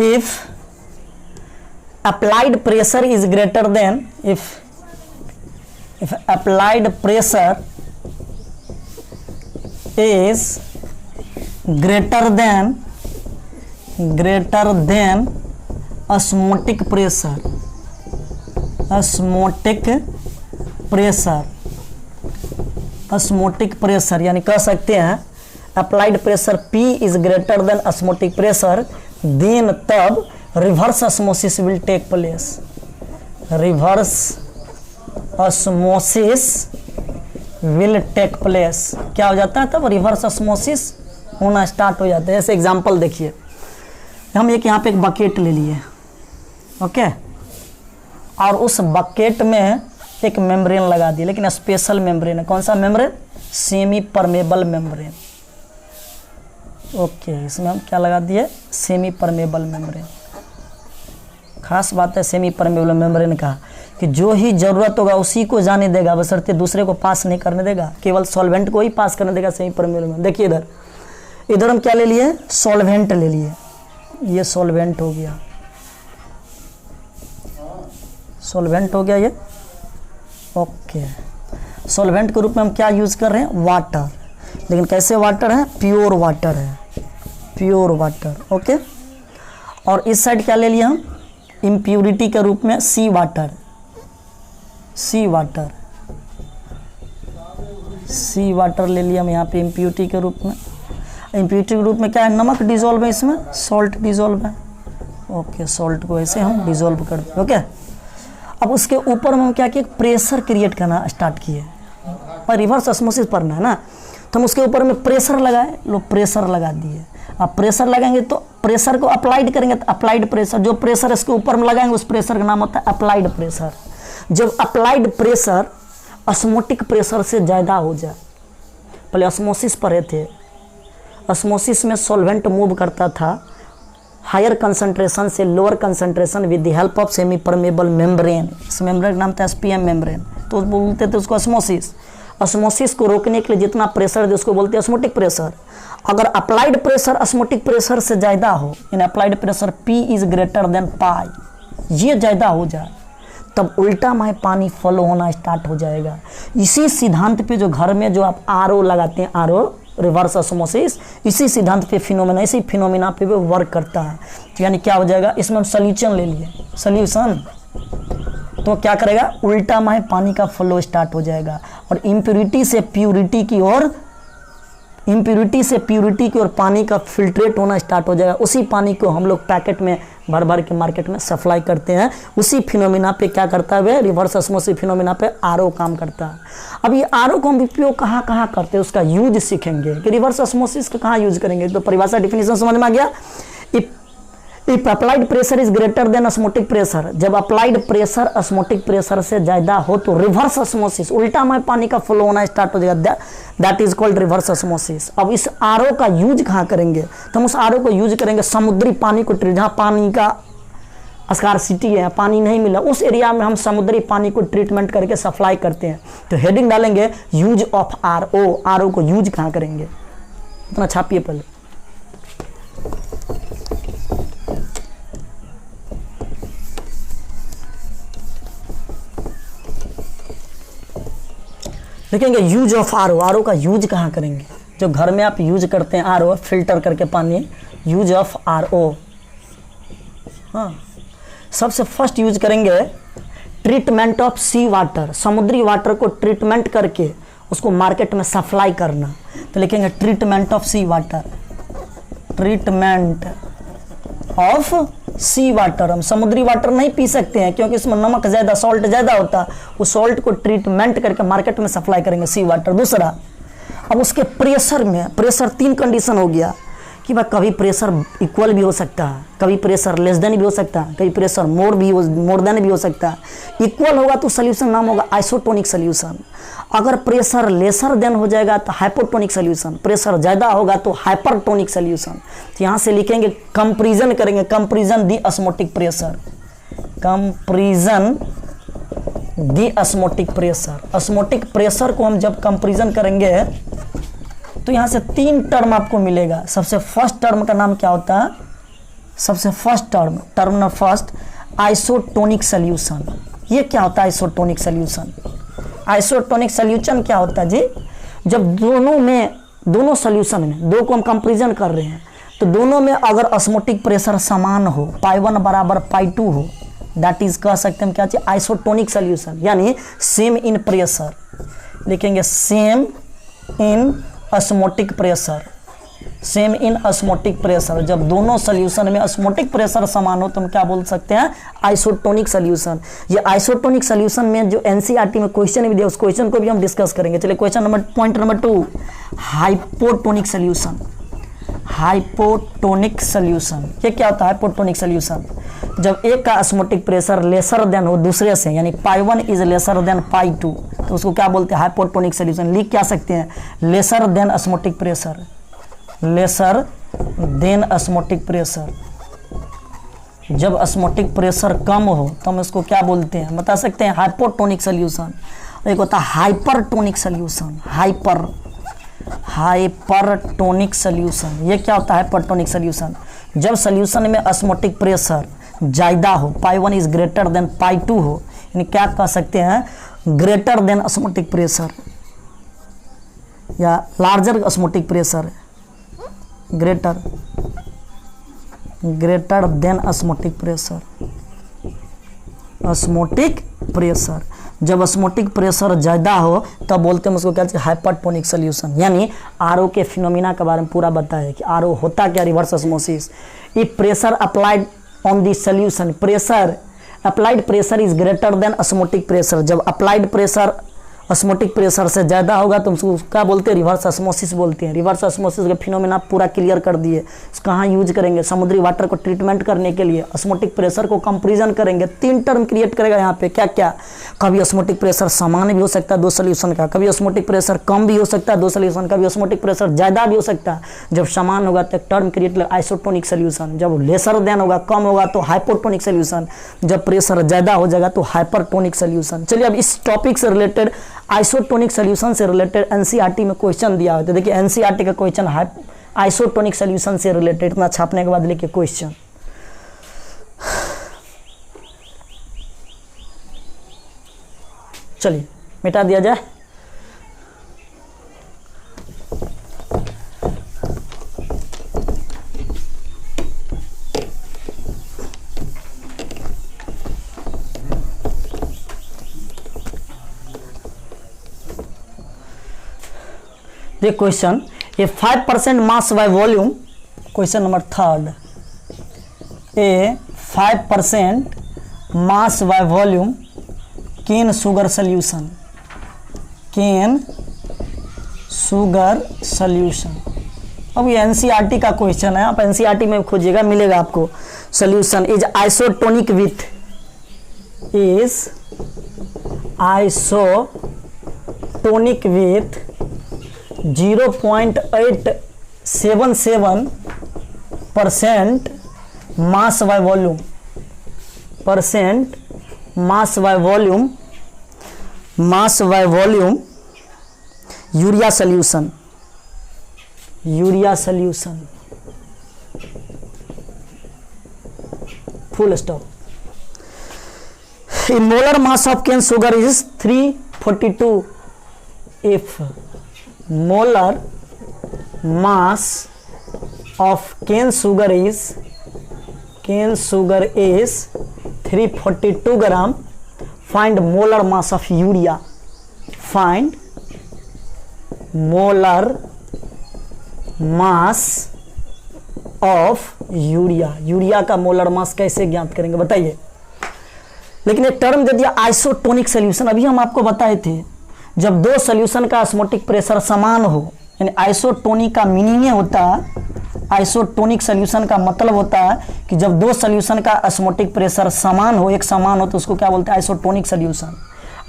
If applied pressure is greater than, if applied pressure is greater than osmotic pressure, osmotic pressure यानी कह सकते हैं applied pressure P is greater than osmotic pressure, then तब reverse osmosis will take place, reverse osmosis will take place. क्या हो जाता है तब, रिवर्स ऑस्मोसिस होना स्टार्ट हो जाता है। ऐसे एग्जांपल देखिए, हम एक यहाँ पे एक बकेट ले लिए, ओके, और उस बकेट में एक मेम्ब्रेन लगा दिया, लेकिन स्पेशल मेम्ब्रेन है। कौन सा membrane, semi permeable membrane. Okay इसमें हम क्या लगा दिए, सेमी परमेबल मेम्ब्रेन। खास बात है सेमी परमेबल मेम्ब्रेन का कि जो ही जरूरत होगा उसी को जाने देगा, बशर्ते दूसरे को पास नहीं करने देगा, केवल सॉल्वेंट को ही पास करने देगा सेमी परमेबल में। देखिए इधर हम क्या ले लिए, सॉल्वेंट ले लिए, ये सॉल्वेंट हो गया, सॉल्वेंट हो गया ये। ओके सॉल्वेंट के रूप में हम क्या यूज कर रहे हैं, वाटर, लेकिन कैसे वाटर है, प्योर वाटर है, प्योर वाटर। ओके और इस साइड क्या ले लिया हम, इम्प्यूरिटी के रूप में सी वाटर, सी वाटर, सी वाटर ले लिया हम यहाँ पे इम्प्यूरिटी के रूप में। इम्प्यूरिटी के रूप में क्या है, नमक डिजोल्व है, इसमें सॉल्ट डिजोल्व है। ओके सॉल्ट को ऐसे हम डिजोल्व करते हैं। ओके अब उसके ऊपर हम क्या किए, प्रेशर क्रिएट करना स्टार्ट किए, और रिवर्स ऑस्मोसिस पढ़ना है ना, तो हम उसके ऊपर में प्रेशर लगाए, लो प्रेशर लगा दिए। अब प्रेशर लगाएंगे तो प्रेशर को अप्लाइड करेंगे, तो अप्लाइड प्रेशर, जो प्रेशर इसके ऊपर में लगाएंगे उस प्रेशर का नाम होता है अप्लाइड प्रेशर। जब अप्लाइड प्रेशर ऑस्मोटिक प्रेशर से ज़्यादा हो जाए, पहले ऑस्मोसिस पढ़े थे, ऑस्मोसिस में सॉल्वेंट मूव करता था हायर कंसंट्रेशन से lower concentration with the help of semi permeable membrane. इस मेम्ब्रेन का नाम था एसपीएम मेम्ब्रेन, तो बोलते थे उसको ऑस्मोसिस। ऑस्मोसिस को रोकने के लिए जितना प्रेशर दे उसको बोलते हैं ऑस्मोटिक प्रेशर। अगर अप्लाइड प्रेशर ऑस्मोटिक प्रेशर से ज़्यादा हो, in applied pressure P is greater than pi, ये ज़्यादा हो जाए, तब उल्टा में पानी फ्लो होना स्टार्ट हो जाएगा। इसी सिद्धांत पे जो घर में जो आप आरओ लगाते हैं, आरओ रिवर्स ऑस्मोसिस, इसी सिद्धांत पे फिनोमेना, इसी फिनोमेना पे भी वर्क करता है। तो यानी क्या हो जाएगा, इसमें हम सोल्यूशन ले लिए, सोल्यूशन, तो क्या करेगा, उल्टा में पानी का फ्लो स्टार्ट हो जाएगा, और इम्प्यूरिटी से प्यूरिटी की ओर, इम्प्यूरिटी से प्यूरिटी की ओर पानी का फिल्ट्रेट होना स्टार्ट हो जाएगा। उसी पानी को हम लोग पैकेट में भर भर के मार्केट में सप्लाई करते हैं। उसी फिनोमिना पे क्या करता है, रिवर्स ऑस्मोसिस फिनोमिना पे आरओ काम करता है। अब ये आरओ को हम उपयोग कहाँ कहाँ करते हैं, उसका यूज सीखेंगे कि रिवर्स ऑस्मोसिस का कहाँ यूज करेंगे। तो परिभाषा डिफिनेशन समझ में आ गया। If applied pressure is greater then osmotic pressure, जब अप्लाइड प्रेशर ऑस्मोटिक प्रेशर से ज्यादा हो तो रिवर्स ऑस्मोसिस, उल्टा में पानी का फ्लो होना स्टार्ट हो जाएगा, that is called reverse osmosis. अब इस आरओ का यूज कहाँ करेंगे, तो हम उस आरओ को यूज करेंगे समुद्री पानी को, जहाँ पानी का स्कार्सिटी है, पानी नहीं मिला, उस एरिया में हम समुद्री पानी को ट्रीटमेंट करके सप्लाई करते हैं। तो हेडिंग डालेंगे यूज ऑफ आरओ, आरओ को यूज कहाँ करेंगे, इतना छापिए पहले। देखेंगे यूज ऑफ आरओ, आरओ का यूज कहाँ करेंगे, जो घर में आप यूज करते हैं आरओ फिल्टर करके पानी, यूज ऑफ आरओ। हाँ सबसे फर्स्ट यूज करेंगे ट्रीटमेंट ऑफ सी वाटर, समुद्री वाटर को ट्रीटमेंट करके उसको मार्केट में सप्लाई करना। तो लिखेंगे treatment of sea water, treatment of sea water. हम समुद्री वाटर नहीं पी सकते हैं क्योंकि इसमें नमक ज्यादा, सॉल्ट ज्यादा होता है। उस सॉल्ट को ट्रीटमेंट करके मार्केट में सप्लाई करेंगे सी वाटर। दूसरा, अब उसके प्रेशर में, प्रेशर 3 कंडीशन हो गया कि भाई कभी प्रेशर इक्वल भी हो सकता है, कभी प्रेशर लेस देन भी हो सकता है, कभी प्रेशर मोर देन भी हो सकता है। इक्वल होगा तो सोल्यूशन नाम होगा आइसोटोनिक सोल्यूशन। अगर प्रेशर लेसर देन हो जाएगा तो हाइपोटोनिक सोल्यूशन, प्रेशर ज़्यादा होगा तो हाइपरटोनिक सोल्यूशन। तो यहाँ से लिखेंगे, कंपेरिजन करेंगे, कंपेरिजन दी ऑस्मोटिक प्रेशर, कंपेरिजन दी ऑस्मोटिक प्रेशर। ऑस्मोटिक प्रेशर को हम जब कंपेरिजन करेंगे तो यहाँ से 3 टर्म आपको मिलेगा। सबसे फर्स्ट टर्म का नाम क्या होता है? सबसे first term number first isotonic solution. ये क्या होता है आइसोटोनिक सोल्यूशन? आइसोटोनिक सोल्यूशन क्या होता है जी? जब दोनों सोल्यूशन में, दो को हम कंपेरिजन कर रहे हैं तो दोनों में अगर ऑस्मोटिक प्रेशर समान हो, π1 बराबर π2 हो, दैट इज कह सकते हैं क्या चाहिए? आइसोटोनिक सोल्यूशन, यानी सेम इन प्रेशर। लिखेंगे same in osmotic pressure, same in osmotic pressure. जब दोनों सोल्यूशन में ऑस्मोटिक प्रेशर समान हो तो हम क्या बोल सकते हैं? Isotonic solution. ये आइसोटोनिक सोल्यूशन में जो एनसीईआरटी में क्वेश्चन भी दिया उस क्वेश्चन को भी हम डिस्कस करेंगे। चलिए point number 2, hypotonic solution. Hypotonic solution, ये क्या होता है हाइपोटोनिक सोल्यूशन? जब एक का ऑस्मोटिक प्रेशर लेसर देन हो दूसरे से, यानी π1 इज लेसर देन π2, तो उसको क्या बोलते हैं? Hypotonic solution. लिख क्या सकते हैं? Lesser than osmotic pressure, lesser than osmotic pressure. जब ऑस्मोटिक प्रेशर कम हो तो हम इसको क्या बोलते हैं? बता सकते हैं? Hypotonic solution. एक होता है हाइपरटोनिक सोल्यूशन, हाइपरटोनिक सोल्यूशन। ये क्या होता है हाइपरटोनिक सोल्यूशन? जब सोल्यूशन में ऑस्मोटिक प्रेशर ज़्यादा हो, π1 इज ग्रेटर देन π2 हो, यानी क्या कह सकते हैं? ग्रेटर देन ऑस्मोटिक प्रेशर या larger osmotic pressure, greater than osmotic pressure, osmotic pressure. जब ऑस्मोटिक प्रेशर ज़्यादा हो तब बोलते हैं उसको क्या चाहिए? Hypertonic solution. यानी आरओ के फिनोमिना के बारे में पूरा बताया कि आरओ होता क्या, reverse osmosis. If pressure applied on the solution, pressure applied pressure is greater then osmotic pressure. जब अप्लाइड प्रेशर ऑस्मोटिक प्रेशर से ज़्यादा होगा तो उसको क्या बोलते हैं? रिवर्स ऑस्मोसिस बोलते हैं। रिवर्स ऑस्मोसिस का फिनोमेना पूरा क्लियर कर दिए। कहाँ यूज करेंगे? समुद्री वाटर को ट्रीटमेंट करने के लिए ऑस्मोटिक प्रेशर को कंपेरिजन करेंगे। 3 टर्म क्रिएट करेगा यहाँ पे, क्या क्या? कभी ऑस्मोटिक प्रेशर समान भी हो सकता है 2 सोल्यूशन का, कभी ऑस्मोटिक प्रेशर कम भी हो सकता है 2 सोल्यूशन, कभी ऑस्मोटिक प्रेशर ज़्यादा भी हो सकता है। जब समान होगा तो एक टर्म क्रिएट करेगा आइसोटोनिक सोल्यूशन। जब लेसर देन होगा, कम होगा तो हाइपोटोनिक सोल्यूशन। जब प्रेशर ज़्यादा हो जाएगा तो हाइपरटोनिक सोल्यूशन। चलिए अब इस टॉपिक से रिलेटेड, आइसोटोनिक सोल्यूशन से रिलेटेड एनसीईआरटी में क्वेश्चन दिया होता है। देखिए एनसीईआरटी का क्वेश्चन आइसोटोनिक सोल्यूशन से रिलेटेड, इतना छापने के बाद लिखिए क्वेश्चन। चलिए मिटा दिया जाए। The question, a 5% mass by volume, question number 3rd, a 5% mass by volume cane sugar solution, cane sugar solution। अब ये एनसीईआरटी का क्वेश्चन है, आप एनसीईआरटी में खोजिएगा मिलेगा आपको। Solution is isotonic with, is isotonic with 0.877% mass by volume, mass by volume urea solution, full stop। In molar mass of cane sugar is 342 if molar mass of cane sugar is 342 gram. Find molar mass of urea. Find molar mass of urea, urea का मोलर मास कैसे ज्ञात करेंगे बताइए। लेकिन एक टर्म दे दिया आइसोटोनिक सोल्यूशन, अभी हम आपको बताए थे जब दो सोल्यूशन का ऑस्मोटिक प्रेशर समान हो, यानी आइसोटोनिक का मीनिंग होता है, आइसोटोनिक सोल्यूशन का मतलब होता है कि जब दो सोल्यूशन का ऑस्मोटिक प्रेशर समान हो, एक समान हो, तो उसको क्या बोलते हैं, आइसोटोनिक सोल्यूशन।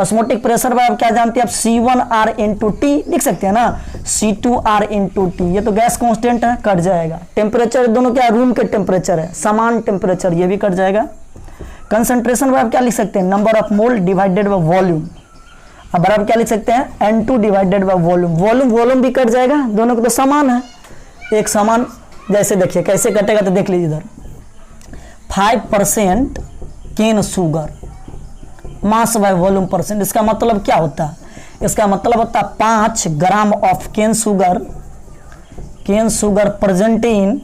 ऑस्मोटिक प्रेशर में आप क्या जानते हैं, आप C1R इंटू टी लिख सकते हैं ना, C2R इंटू टी, ये तो गैस कांस्टेंट है, कट जाएगा। टेम्परेचर दोनों क्या रूम के टेम्परेचर है, समान टेम्परेचर, ये भी कट जाएगा। कंसंट्रेशन में आप क्या लिख सकते हैं, number of mole divided by volume. अब आप क्या लिख सकते हैं, N2 divided by volume, volume भी कट जाएगा, दोनों को तो समान है, एक समान। जैसे देखिए कैसे कटेगा, तो देख लीजिए इधर 5% cane sugar mass by volume percent, इसका मतलब क्या होता है, इसका मतलब होता है 5 gram of cane sugar present in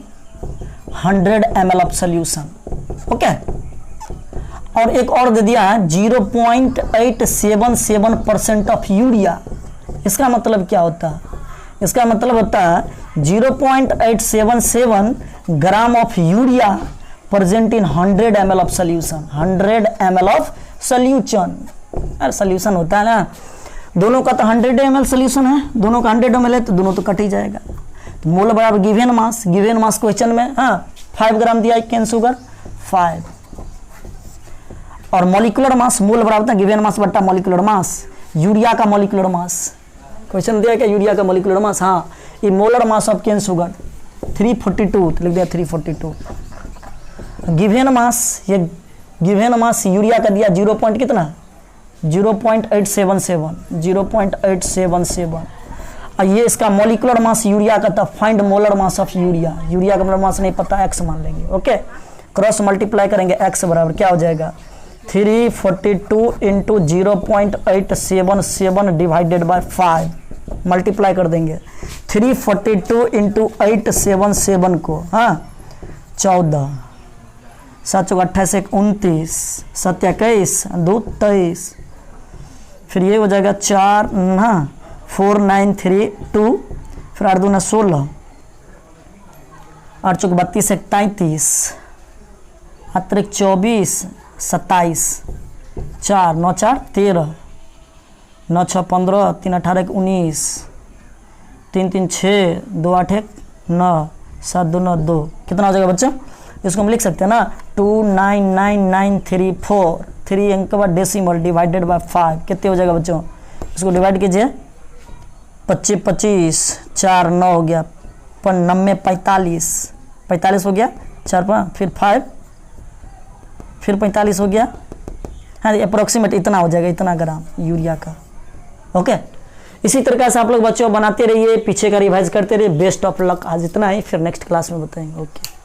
100 ml of solution. Okay, और एक और दे दिया है 0.877% ऑफ यूरिया, इसका मतलब क्या होता है, इसका मतलब होता है 0.877 gram of urea present in 100 ml of solution, 100 ml of solution. अरे सोल्यूशन होता है ना, दोनों का तो 100 ml सोल्यूशन है, दोनों का 100 ml है, तो दोनों तो कट ही जाएगा। तो मोल बराबर गिवन मास क्वेश्चन में 5 ग्राम दिया केन शुगर 5, और मॉलिक्यूलर मास मोल बराबर गिवन मास बट्टा मॉलिक्यूलर मास, यूरिया का मॉलिक्यूलर मास क्वेश्चन दिया क्या, यूरिया का मॉलिक्यूलर मास, हाँ ये molar mass of cane sugar 342, तो लिख दिया 342। गिवन मास, ये गिवन मास यूरिया का दिया 0. कितना 0.877, और ये इसका मॉलिक्यूलर मास यूरिया का था, find molar mass of urea, urea का मोलर मास नहीं पता, x मान लेंगे। ओके, क्रॉस मल्टीप्लाई करेंगे, x बराबर क्या हो जाएगा 342 इंटू 0.877 डिवाइडेड बाय 5, मल्टीप्लाई कर देंगे 342 इंटू 877 को, 14, 7 28 1 29, 7 21 2 23, फिर ये हो जाएगा 4 4 9 3 2, फिर 8 2 16, 8 चौक 32 1 33, अतिरिक्त 24 27, 4 9 4 13, 9 6 15, 3 18 19, 3 3 6 2 8 1 9, 7 2 9 2, कितना हो जाएगा बच्चों, इसको हम लिख सकते हैं ना 29994, 3 अंक के बाद डेसिमल डिवाइडेड बाय 5, कितने हो जाएगा बच्चों, इसको डिवाइड कीजिए 25 25, 4 9 हो गया, 90 45 हो गया, 4 5 फिर 5 फिर 45 हो गया, हाँ अप्रोक्सीमेट इतना हो जाएगा, इतना ग्राम यूरिया का। ओके, इसी तरीके से आप लोग बच्चों बनाते रहिए, पीछे का रिवाइज करते रहिए। बेस्ट ऑफ लक, आज इतना ही, फिर नेक्स्ट क्लास में बताएंगे। ओके।